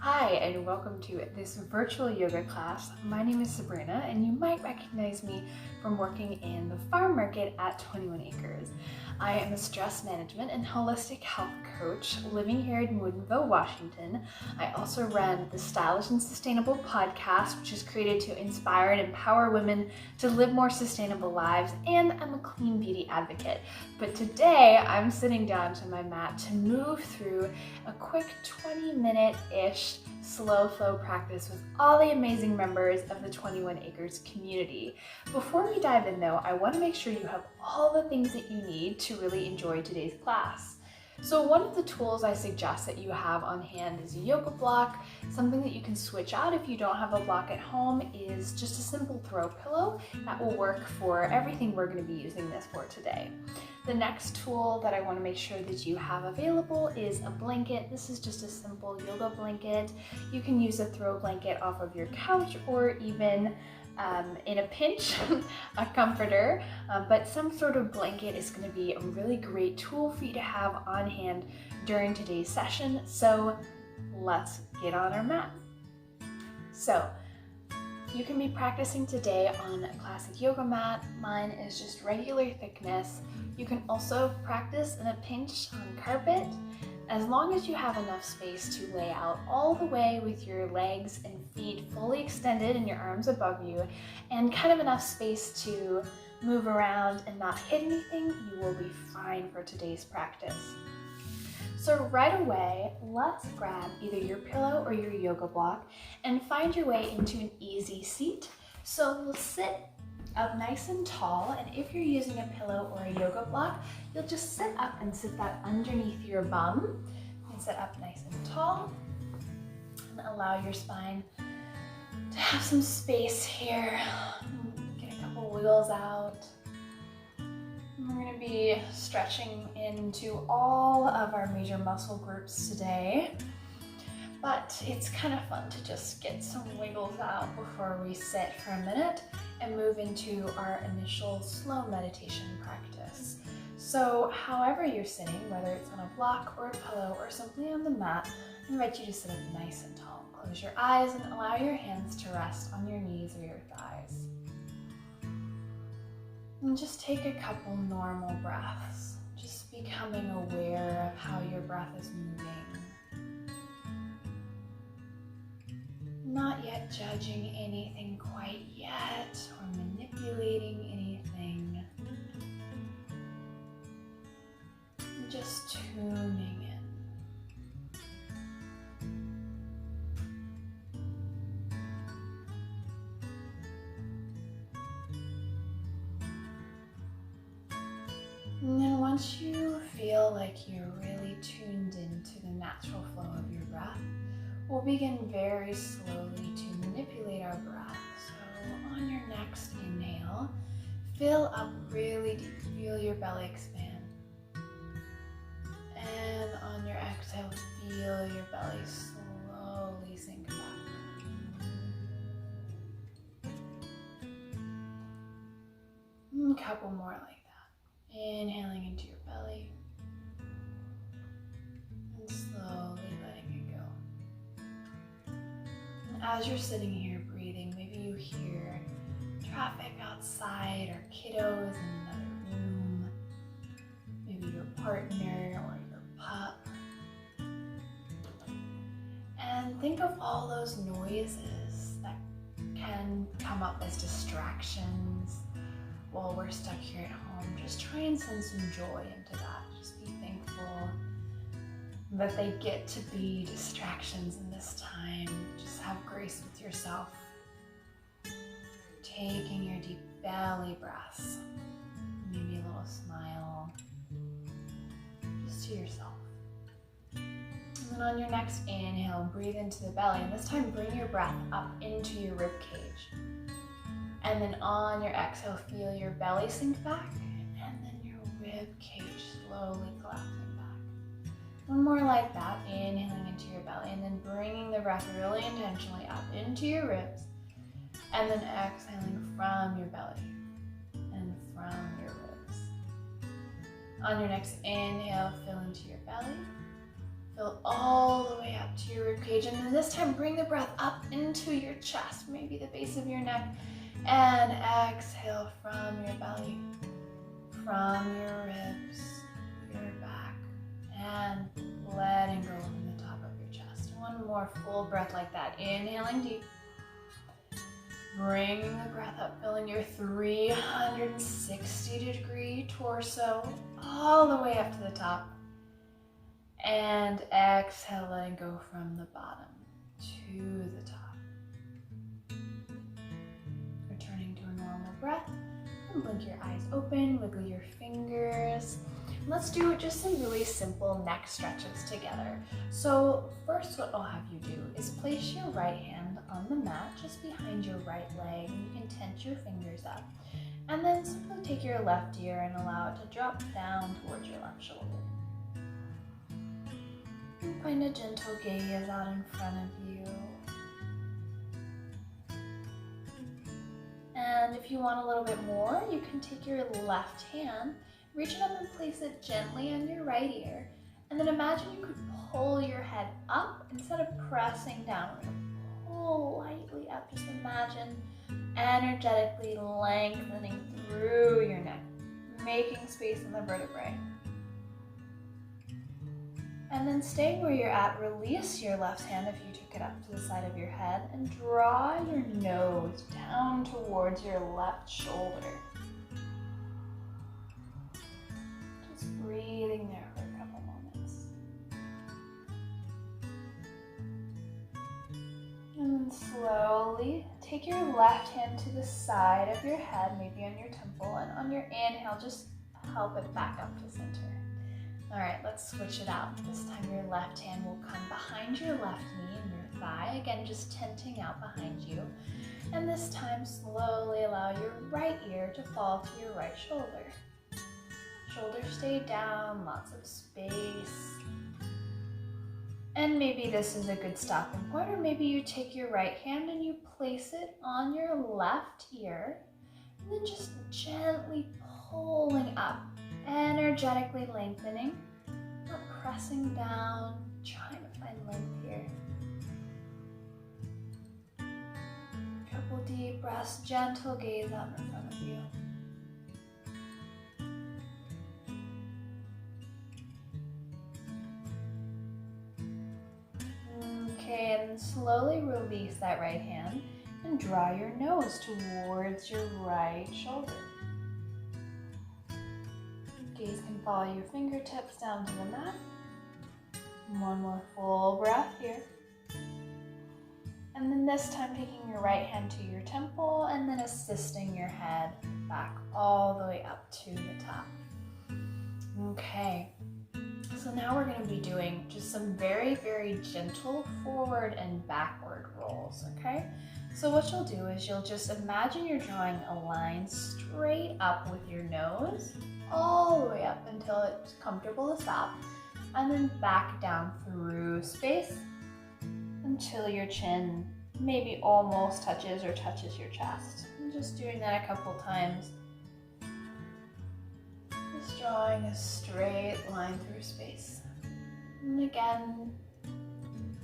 Hi, and welcome to this virtual yoga class. My name is Sabrina, and you might recognize me from working in the farm market at 21 Acres. I am a stress management and holistic health coach living here in Woodinville, Washington. I also run the Stylish and Sustainable podcast, which is created to inspire and empower women to live more sustainable lives, and I'm a clean beauty advocate. But today, I'm sitting down to my mat to move through a quick 20-minute-ish slow flow practice with all the amazing members of the 21 Acres community. Before we dive in though, I want to make sure you have all the things that you need to really enjoy today's class. So one of the tools I suggest that you have on hand is a yoga block. Something that you can switch out if you don't have a block at home is just a simple throw pillow that will work for everything we're going to be using this for today. The next tool that I want to make sure that you have available is a blanket. This is just a simple yoga blanket. You can use a throw blanket off of your couch or even in a pinch, a comforter, but some sort of blanket is going to be a really great tool for you to have on hand during today's session. So let's get on our mat. So you can be practicing today on a classic yoga mat. Mine is just regular thickness. You can also practice in a pinch on carpet, as long as you have enough space to lay out all the way with your legs and feet fully extended and your arms above you, and kind of enough space to move around and not hit anything, you will be fine for today's practice. So right away, let's grab either your pillow or your yoga block and find your way into an easy seat. So we'll sit up nice and tall, and if you're using a pillow or a yoga block, you'll just sit up and sit that underneath your bum and sit up nice and tall and allow your spine to have some space here. Get a couple wiggles out. We're going to be stretching into all of our major muscle groups today, but it's kind of fun to just get some wiggles out before we sit for a minute and move into our initial slow meditation practice. So however you're sitting, whether it's on a block or a pillow or simply on the mat, I invite you to sit up nice and tall. Close your eyes and allow your hands to rest on your knees or your thighs. And just take a couple normal breaths, just becoming aware of how your breath is moving. Not yet judging anything quite yet or manipulating anything. Just tuning in. And then once you feel like you're really tuned into the natural flow of your breath, we'll begin very slowly to manipulate our breath. So on your next inhale, fill up really deep. Feel your belly expand. And on your exhale, feel your belly slowly sink back. A couple more like that. Inhaling into your belly and slowly letting it go. And as you're sitting here breathing, maybe you hear traffic outside or kiddos in another room, maybe your partner or your pup. And think of all those noises that can come up as distractions while we're stuck here at home. Just try and send some joy into that. Just be thankful that they get to be distractions in this time. Just have grace with yourself. Taking your deep belly breaths. Maybe a little smile. Just to yourself. And then on your next inhale, breathe into the belly. And this time, bring your breath up into your rib cage. And then on your exhale, feel your belly sink back, and then your rib cage slowly collapsing back. One more like that, inhaling into your belly, and then bringing the breath really intentionally up into your ribs, and then exhaling from your belly and from your ribs. On your next inhale, fill into your belly. Fill all the way up to your ribcage engage, and then this time bring the breath up into your chest, maybe the base of your neck, and exhale from your belly, from your ribs, your back, and letting go from the top of your chest. One more full breath like that, inhaling deep, bringing the breath up, filling your 360-degree torso all the way up to the top. And exhale, letting go from the bottom to the top. Returning to a normal breath. And blink your eyes open, wiggle your fingers. Let's do just some really simple neck stretches together. So first, what I'll have you do is place your right hand on the mat just behind your right leg. You can tense your fingers up. And then simply take your left ear and allow it to drop down towards your left shoulder. And find a gentle gaze out in front of you. And if you want a little bit more, you can take your left hand, reach it up and place it gently on your right ear. And then imagine you could pull your head up instead of pressing down. We're going to pull lightly up. Just imagine energetically lengthening through your neck, making space in the vertebrae. And then staying where you're at, release your left hand if you took it up to the side of your head and draw your nose down towards your left shoulder. Just breathing there for a couple moments. And then slowly take your left hand to the side of your head, maybe on your temple, and on your inhale, just help it back up to center. All right, let's switch it out. This time your left hand will come behind your left knee and your thigh. Again, just tenting out behind you. And this time, slowly allow your right ear to fall to your right shoulder. Shoulders stay down, lots of space. And maybe this is a good stopping point, or maybe you take your right hand and you place it on your left ear, and then just gently pulling up. Energetically lengthening, not pressing down, trying to find length here. Couple deep breaths, gentle gaze out in front of you. Okay, and slowly release that right hand and draw your nose towards your right shoulder. Gaze can follow your fingertips down to the mat. One more full breath here. And then this time taking your right hand to your temple and then assisting your head back all the way up to the top. Okay, so now we're going to be doing just some very, very gentle forward and backward rolls, okay? So what you'll do is you'll just imagine you're drawing a line straight up with your nose, all the way up until it's comfortable to stop, and then back down through space until your chin maybe almost touches or touches your chest. And just doing that a couple times. Just drawing a straight line through space. And again,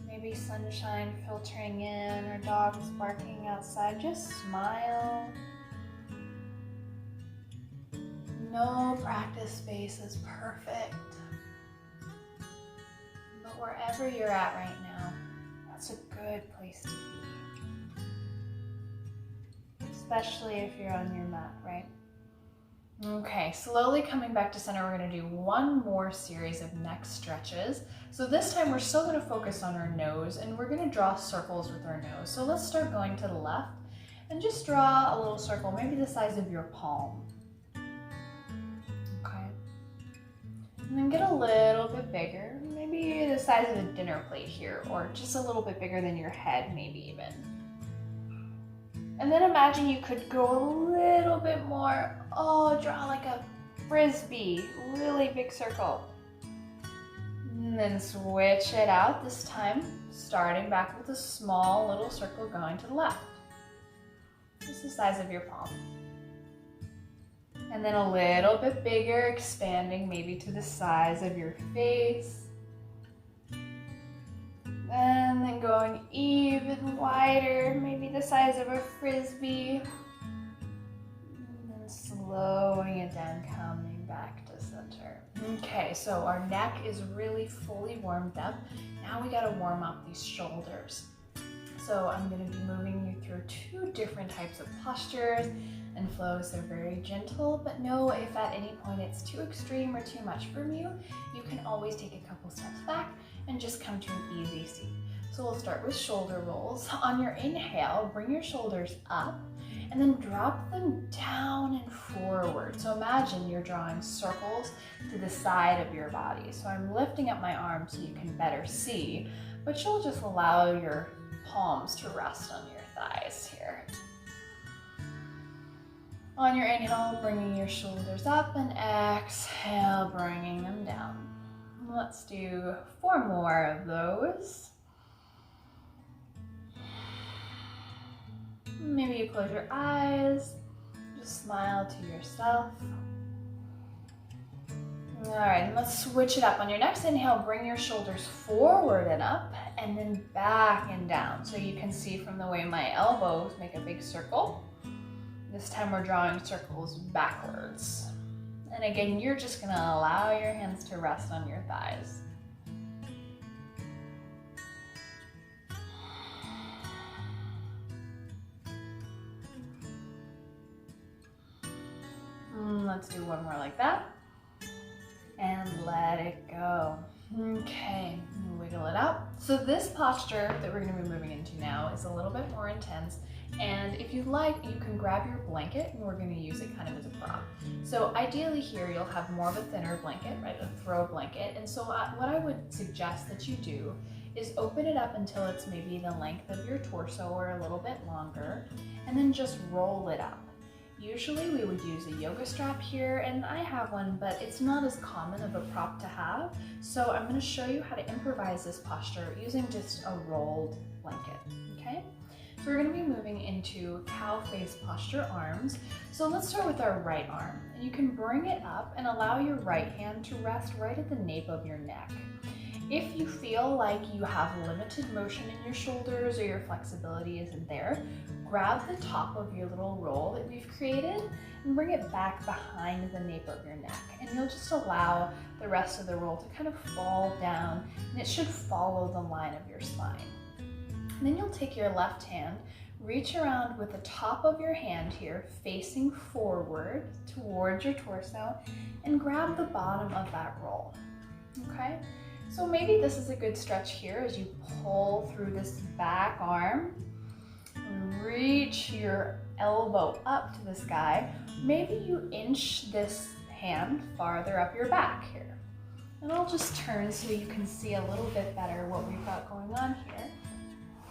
maybe sunshine filtering in or dogs barking outside. Just smile. No practice space is perfect, but wherever you're at right now, that's a good place to be, especially if you're on your mat, right? Okay, slowly coming back to center, we're going to do one more series of neck stretches. So this time we're still going to focus on our nose, and we're going to draw circles with our nose. So let's start going to the left and just draw a little circle, maybe the size of your palm. And then get a little bit bigger, maybe the size of a dinner plate here, or just a little bit bigger than your head, maybe even. And then imagine you could go a little bit more, draw like a frisbee, really big circle. And then switch it out this time, starting back with a small little circle going to the left. Just the size of your palm. And then a little bit bigger, expanding maybe to the size of your face. And then go going even wider, maybe the size of a frisbee. And then slowing it down, coming back to center. Okay, so our neck is really fully warmed up. Now we gotta warm up these shoulders. So I'm gonna be moving you through 2 different types of postures and flows. They're very gentle, but know if at any point it's too extreme or too much from you, you can always take a couple steps back and just come to an easy seat. So we'll start with shoulder rolls. On your inhale, bring your shoulders up and then drop them down and forward. So imagine you're drawing circles to the side of your body. So I'm lifting up my arms so you can better see, but you'll just allow your palms to rest on your thighs here. On your inhale, bringing your shoulders up, and exhale, bringing them down. Let's do 4 more of those. Maybe you close your eyes, just smile to yourself. All right, and let's switch it up. On your next inhale, bring your shoulders forward and up, and then back and down. So you can see from the way my elbows make a big circle. This time we're drawing circles backwards. And again, you're just gonna allow your hands to rest on your thighs. Let's do 1 more like that. And let it go. Okay, wiggle it out. So this posture that we're gonna be moving into now is a little bit more intense. And if you like, you can grab your blanket and we're gonna use it kind of as a prop. So ideally here, you'll have more of a thinner blanket, right? A throw blanket. And so what I would suggest that you do is open it up until it's maybe the length of your torso or a little bit longer, and then just roll it up. Usually we would use a yoga strap here, and I have one, but it's not as common of a prop to have. So I'm gonna show you how to improvise this posture using just a rolled blanket, okay? So we're gonna be moving into cow face posture arms. So let's start with our right arm. And you can bring it up and allow your right hand to rest right at the nape of your neck. If you feel like you have limited motion in your shoulders or your flexibility isn't there, grab the top of your little roll that we've created and bring it back behind the nape of your neck. And you'll just allow the rest of the roll to kind of fall down, and it should follow the line of your spine. And then you'll take your left hand, reach around with the top of your hand here, facing forward towards your torso, and grab the bottom of that roll, okay? So maybe this is a good stretch here as you pull through this back arm, reach your elbow up to the sky. Maybe you inch this hand farther up your back here. And I'll just turn so you can see a little bit better what we've got going on here.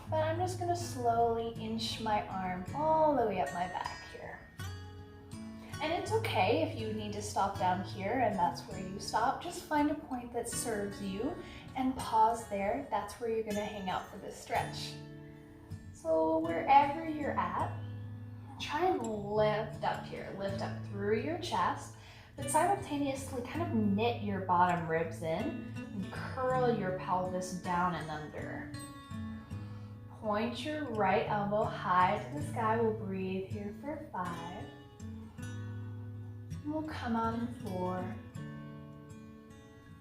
But I'm just gonna slowly inch my arm all the way up my back here. And it's okay if you need to stop down here and that's where you stop. Just find a point that serves you and pause there. That's where you're gonna hang out for this stretch. So wherever you're at, try and lift up here. Lift up through your chest, but simultaneously kind of knit your bottom ribs in and curl your pelvis down and under. Point your right elbow high to the sky. We'll breathe here for 5. We'll come out in 4,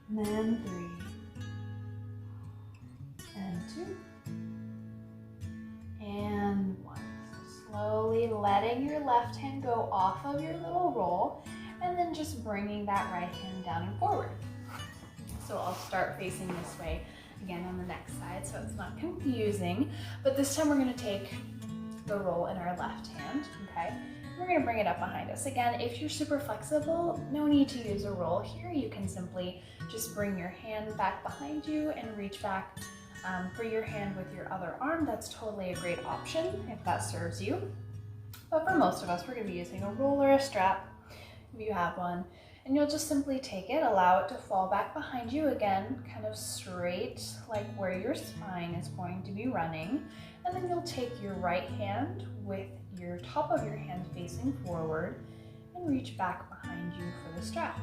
and then 3, and 2, and 1. So slowly letting your left hand go off of your little roll, and then just bringing that right hand down and forward. So I'll start facing this way again on the next side so it's not confusing, but this time we're going to take the roll in our left hand, okay? We're going to bring it up behind us. Again, if you're super flexible, no need to use a roll here. You can simply just bring your hand back behind you and reach back for your hand with your other arm. That's totally a great option if that serves you. But for most of us, we're going to be using a roll or a strap if you have one. And you'll just simply take it, allow it to fall back behind you again, kind of straight, like where your spine is going to be running. And then you'll take your right hand with your top of your hand facing forward and reach back behind you for the strap.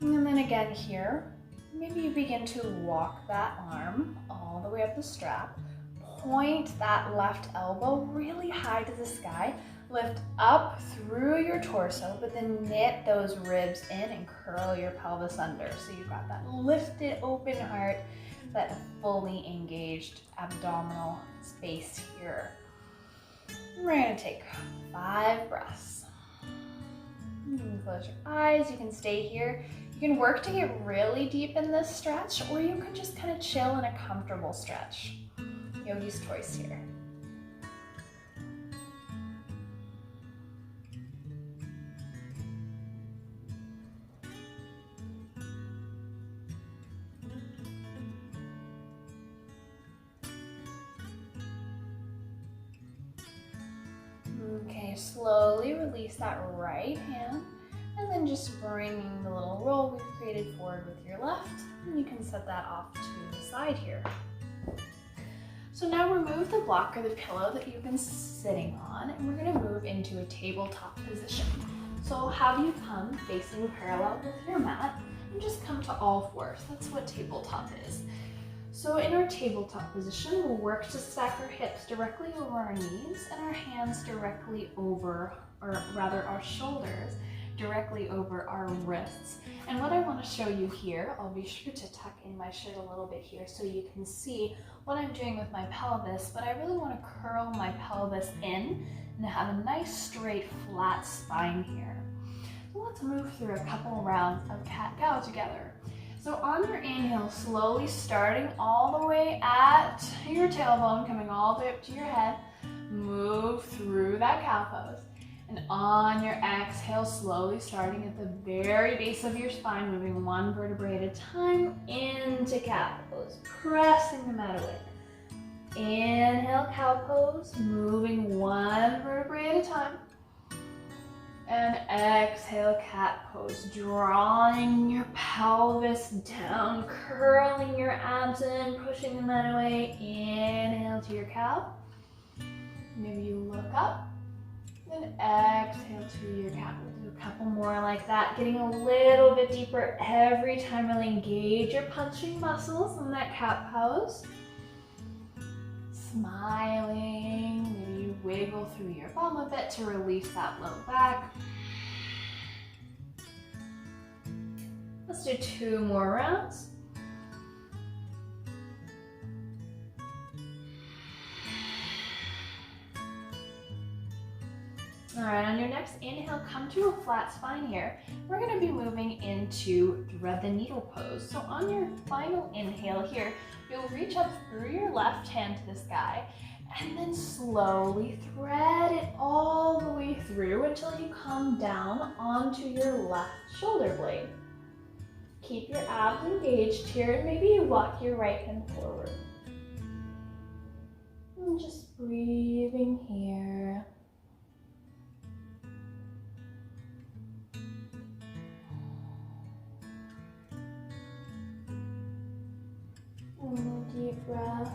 And then again here, maybe you begin to walk that arm all the way up the strap. Point that left elbow really high to the sky. Lift up through your torso, but then knit those ribs in and curl your pelvis under. So you've got that lifted open heart, that fully engaged abdominal space here. We're gonna take 5 breaths. You can close your eyes, you can stay here. You can work to get really deep in this stretch, or you can just kind of chill in a comfortable stretch. Yogi's choice here. Okay, slowly release that right hand, and then just bringing the little roll we've created forward with your left, and you can set that off to the side here. So now remove the block or the pillow that you've been sitting on, and we're gonna move into a tabletop position. So have you come facing parallel with your mat, and just come to all fours. That's what tabletop is. So in our tabletop position, we'll work to stack our hips directly over our knees and our hands directly over, or rather our shoulders directly over our wrists. And what I want to show you here, I'll be sure to tuck in my shirt a little bit here so you can see what I'm doing with my pelvis, but I really want to curl my pelvis in and have a nice straight flat spine here. So let's move through a couple rounds of cat-cow together. So on your inhale, slowly starting all the way at your tailbone, coming all the way up to your head, move through that cow pose. And on your exhale, slowly starting at the very base of your spine, moving one vertebrae at a time into cow pose, pressing the mat away. Inhale, cow pose, moving one vertebrae at a time. And exhale, cat pose, drawing your pelvis down, curling your abs in, pushing the mat away. Inhale to your cow. Maybe you look up. Then exhale to your cat. We'll do a couple more like that, getting a little bit deeper every time. Really engage your punching muscles in that cat pose. Smiling, maybe you wiggle through your bum a bit to release that low back. Let's do 2 more rounds. All right, on your next inhale, come to a flat spine here. We're gonna be moving into thread the needle pose. So on your final inhale here, you'll reach up through your left hand to the sky, and then slowly thread it all the way through until you come down onto your left shoulder blade. Keep your abs engaged here, and maybe you walk your right hand forward. And just breathing here. Deep breath.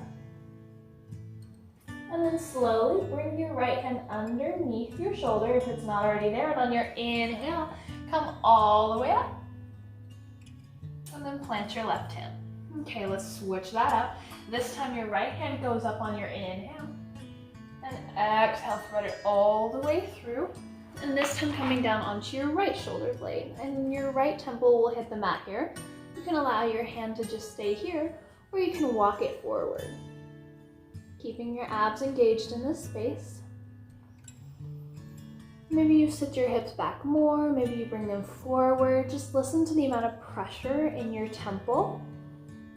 And then slowly bring your right hand underneath your shoulder if it's not already there. And on your inhale, come all the way up. And then plant your left hand. Okay, let's switch that up. This time your right hand goes up on your inhale. And exhale, thread it all the way through. And this time coming down onto your right shoulder blade. And your right temple will hit the mat here. You can allow your hand to just stay here, or you can walk it forward. Keeping your abs engaged in this space. Maybe you sit your hips back more, maybe you bring them forward. Just listen to the amount of pressure in your temple.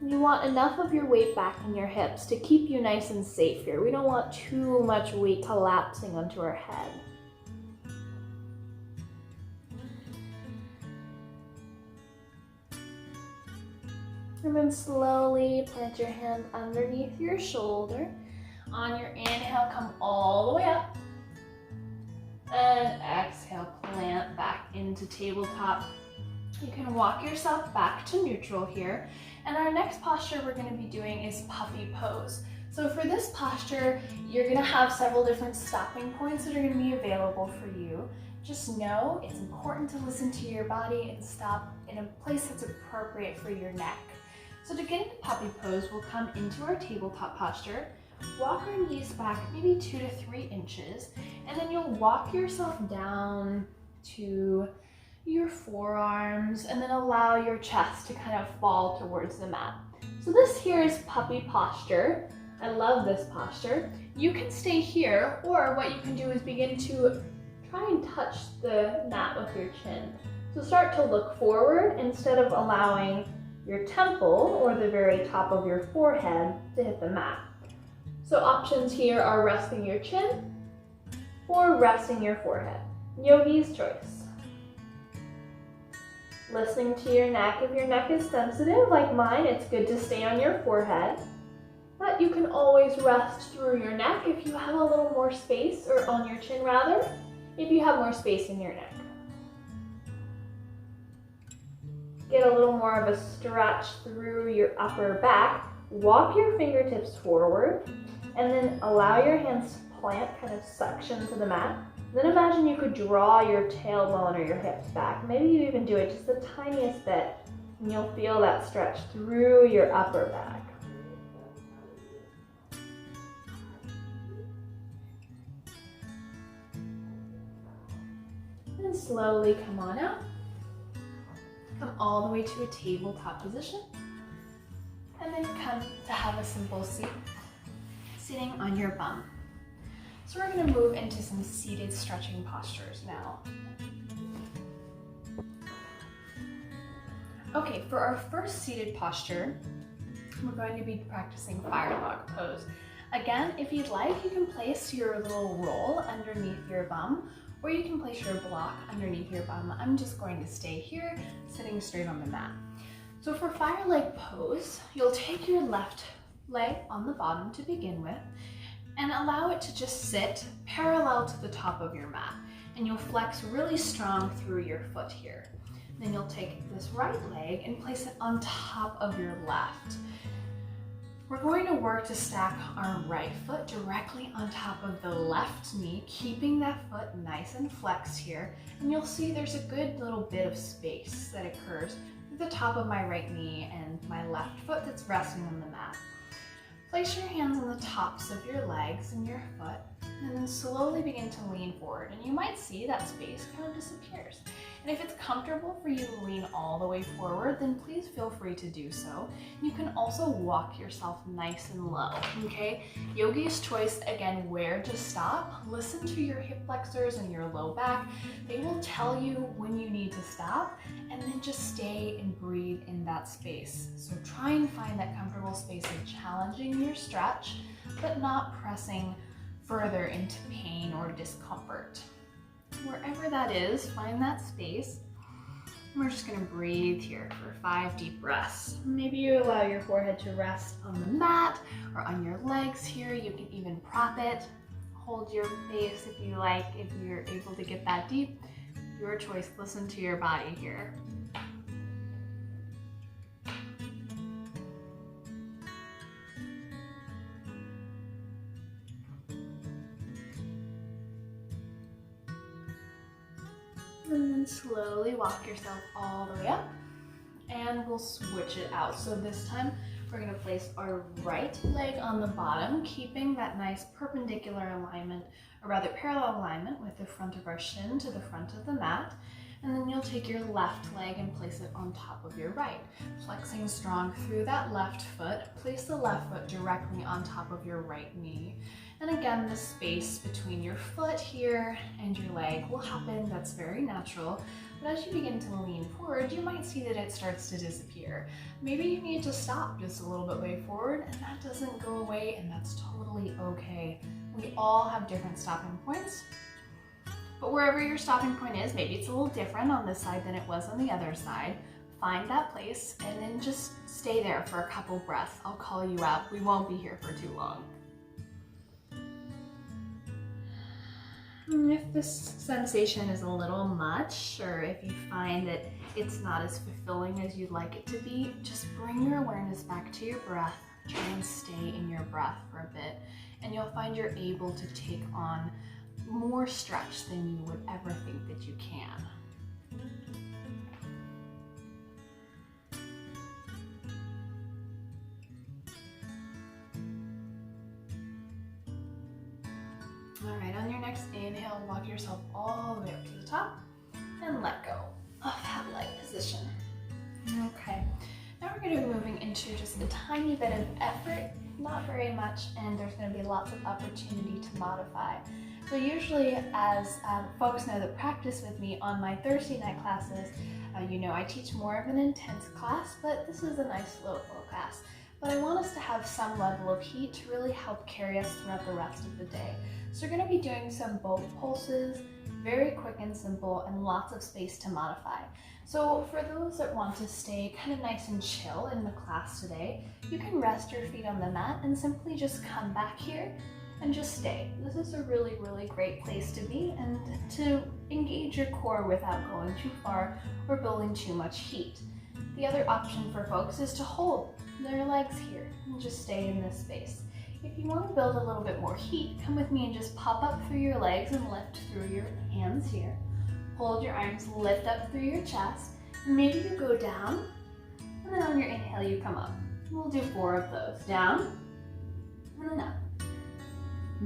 You want enough of your weight back in your hips to keep you nice and safe here. We don't want too much weight collapsing onto our head. And then slowly plant your hand underneath your shoulder. On your inhale, come all the way up. And exhale, plant back into tabletop. You can walk yourself back to neutral here. And our next posture we're going to be doing is puppy pose. So for this posture, you're going to have several different stopping points that are going to be available for you. Just know it's important to listen to your body and stop in a place that's appropriate for your neck. So to get into puppy pose, we'll come into our tabletop posture, walk our knees back maybe 2 to 3 inches, and then you'll walk yourself down to your forearms and then allow your chest to kind of fall towards the mat. So this here is puppy posture. I love this posture. You can stay here, or what you can do is begin to try and touch the mat with your chin. So start to look forward instead of allowing your temple or the very top of your forehead to hit the mat. So options here are resting your chin or resting your forehead. Yogi's choice. Listening to your neck. If your neck is sensitive like mine, it's good to stay on your forehead. But you can always rest through your neck if you have a little more space, or on your chin rather, if you have more space in your neck. Get a little more of a stretch through your upper back. Walk your fingertips forward and then allow your hands to plant, kind of suction to the mat. Then imagine you could draw your tailbone or your hips back. Maybe you even do it just the tiniest bit, and you'll feel that stretch through your upper back. And slowly come on out. Come all the way to a tabletop position. And then come to have a simple seat, sitting on your bum. So we're going to move into some seated stretching postures now. Okay, for our first seated posture, we're going to be practicing fire log pose. Again, if you'd like, you can place your little roll underneath your bum, or you can place your block underneath your bum. I'm just going to stay here, sitting straight on the mat. So for fire leg pose, you'll take your left leg on the bottom to begin with, and allow it to just sit parallel to the top of your mat. And you'll flex really strong through your foot here. Then you'll take this right leg and place it on top of your left. We're going to work to stack our right foot directly on top of the left knee, keeping that foot nice and flexed here. And you'll see there's a good little bit of space that occurs at the top of my right knee and my left foot that's resting on the mat. Place your hands on the tops of your legs and your foot, and then slowly begin to lean forward. And you might see that space kind of disappears. And if it's comfortable for you to lean all the way forward, then please feel free to do so. You can also walk yourself nice and low, okay? Yogi's choice, again, where to stop. Listen to your hip flexors and your low back. They will tell you when you need to stop, and then just stay and breathe in that space. So try and find that comfortable space of challenging your stretch, but not pressing further into pain or discomfort. Wherever that is, find that space. We're just going to breathe here for 5 deep breaths. Maybe you allow your forehead to rest on the mat or on your legs here. You can even prop it. Hold your face if you like, if you're able to get that deep. Your choice. Listen to your body here. And then slowly walk yourself all the way up, and we'll switch it out. So this time we're going to place our right leg on the bottom, keeping that nice perpendicular alignment, or rather parallel alignment with the front of our shin to the front of the mat. And then you'll take your left leg and place it on top of your right, flexing strong through that left foot. Place the left foot directly on top of your right knee. And again, the space between your foot here and your leg will happen. That's very natural. But as you begin to lean forward, you might see that it starts to disappear. Maybe you need to stop just a little bit way forward, and that doesn't go away, and that's totally okay. We all have different stopping points. But wherever your stopping point is, maybe it's a little different on this side than it was on the other side. Find that place and then just stay there for a couple breaths. I'll call you out. We won't be here for too long. If this sensation is a little much, or if you find that it's not as fulfilling as you'd like it to be, just bring your awareness back to your breath. Try and stay in your breath for a bit, and you'll find you're able to take on more stretch than you would ever think that you can. next inhale, walk yourself all the way up to the top and let go of that light position. Okay, now we're going to be moving into just a tiny bit of effort, not very much, and there's going to be lots of opportunity to modify. So usually, as folks know that practice with me on my Thursday night classes, you know I teach more of an intense class, but this is a nice slow flow class. But I want us to have some level of heat to really help carry us throughout the rest of the day. So we're going to be doing some boat pulses, very quick and simple, and lots of space to modify. So for those that want to stay kind of nice and chill in the class today, you can rest your feet on the mat and simply just come back here and just stay. This is a really, really great place to be and to engage your core without going too far or building too much heat. The other option for folks is to hold their legs here and just stay in this space. If you want to build a little bit more heat, come with me and just pop up through your legs and lift through your hands here. Hold your arms, lift up through your chest. Maybe you go down, and then on your inhale you come up. We'll do 4 of those. Down, and then up.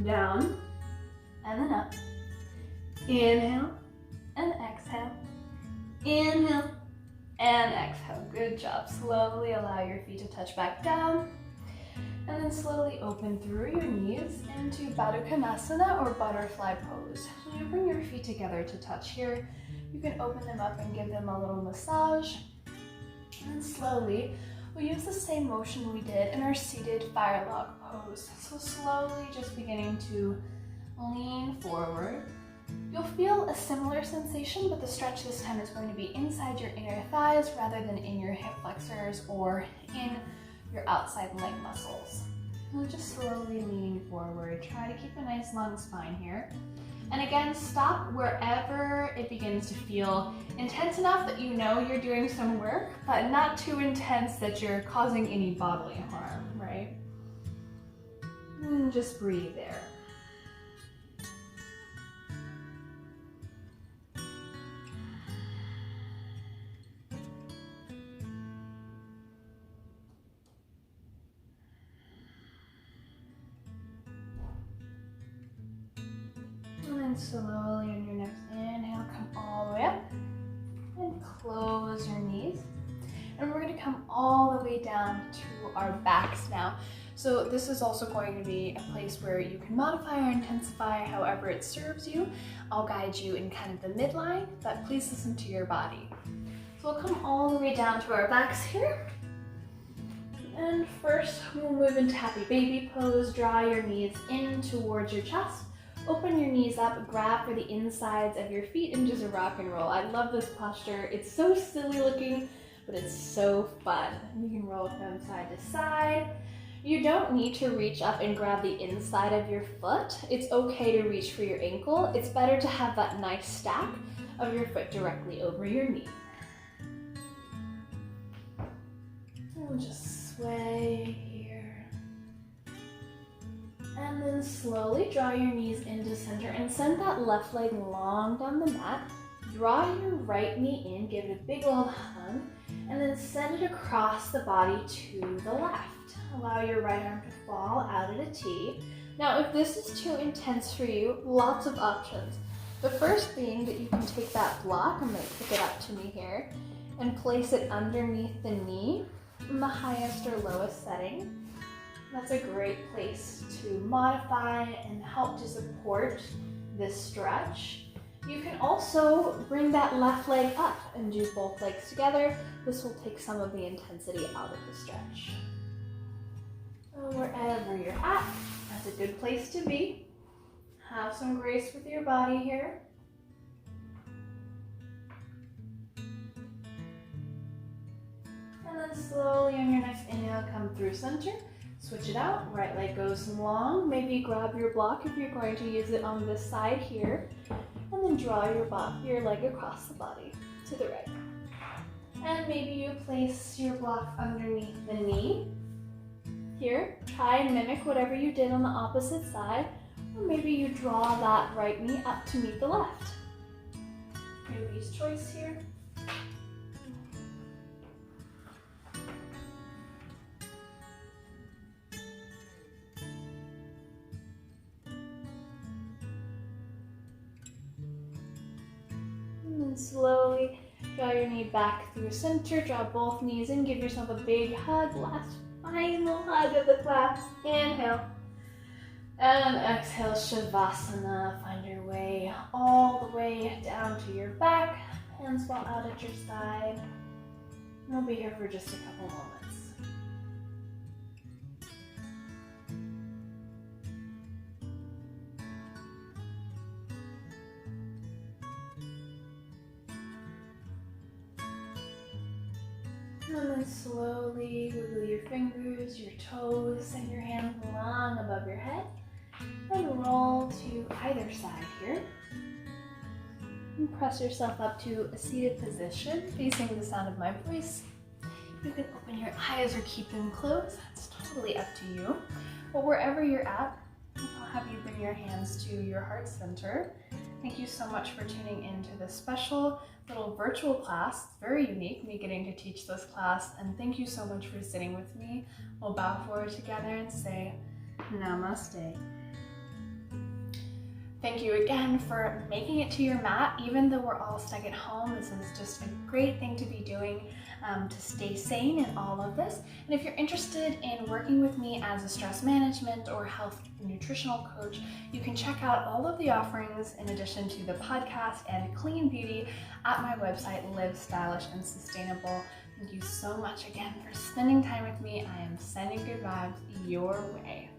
Down, and then up. Inhale, and exhale. Inhale, and exhale. Good job. Slowly allow your feet to touch back down. And then slowly open through your knees into Baddha Konasana or butterfly pose. So you bring your feet together to touch here. You can open them up and give them a little massage. And then slowly, we'll use the same motion we did in our seated fire log pose. So slowly just beginning to lean forward. You'll feel a similar sensation, but the stretch this time is going to be inside your inner thighs rather than in your hip flexors or in your outside leg muscles. So just slowly leaning forward. Try to keep a nice long spine here. And again, stop wherever it begins to feel intense enough that you know you're doing some work, but not too intense that you're causing any bodily harm, right? And just breathe there. And then slowly on your next inhale, come all the way up and close your knees. And we're going to come all the way down to our backs now. So this is also going to be a place where you can modify or intensify however it serves you. I'll guide you in kind of the midline, but please listen to your body. So we'll come all the way down to our backs here. And first we'll move into happy baby pose. Draw your knees in towards your chest. Open your knees up, grab for the insides of your feet and just rock and roll. I love this posture. It's so silly looking, but it's so fun. You can roll from side to side. You don't need to reach up and grab the inside of your foot. It's okay to reach for your ankle. It's better to have that nice stack of your foot directly over your knee. And we'll just sway here. And then slowly draw your knees into center and send that left leg long down the mat. Draw your right knee in, give it a big old hug, and then send it across the body to the left. Allow your right arm to fall out at a T. Now, if this is too intense for you, lots of options. The first being that you can take that block, I'm going to pick it up to me here, and place it underneath the knee in the highest or lowest setting. That's a great place to modify and help to support this stretch. You can also bring that left leg up and do both legs together. This will take some of the intensity out of the stretch. So wherever you're at, that's a good place to be. Have some grace with your body here. And then slowly on your next inhale, come through center. Switch it out, right leg goes long. Maybe grab your block if you're going to use it on this side here. And then draw your leg across the body to the right. And maybe you place your block underneath the knee. Here, try and mimic whatever you did on the opposite side. Or maybe you draw that right knee up to meet the left. Yogi's choice here. And slowly draw your knee back through center, draw both knees in, give yourself a big hug, last final hug of the class. Inhale. And exhale, shavasana. Find your way all the way down to your back. Hands fall out at your side. We'll be here for just a couple moments. And then slowly wiggle your fingers, your toes, send your hands long above your head, and roll to either side here. And press yourself up to a seated position, facing the sound of my voice. You can open your eyes or keep them closed, that's totally up to you. But wherever you're at, I'll have you bring your hands to your heart center. Thank you so much for tuning in to this special little virtual class. It's very unique, me getting to teach this class, and thank you so much for sitting with me. We'll bow forward together and say namaste. Thank you again for making it to your mat. Even though we're all stuck at home, this is just a great thing to be doing to stay sane in all of this. And if you're interested in working with me as a stress management or health nutritional coach, you can check out all of the offerings in addition to the podcast and clean beauty at my website, Live Stylish and Sustainable. Thank you so much again for spending time with me. I am sending good vibes your way.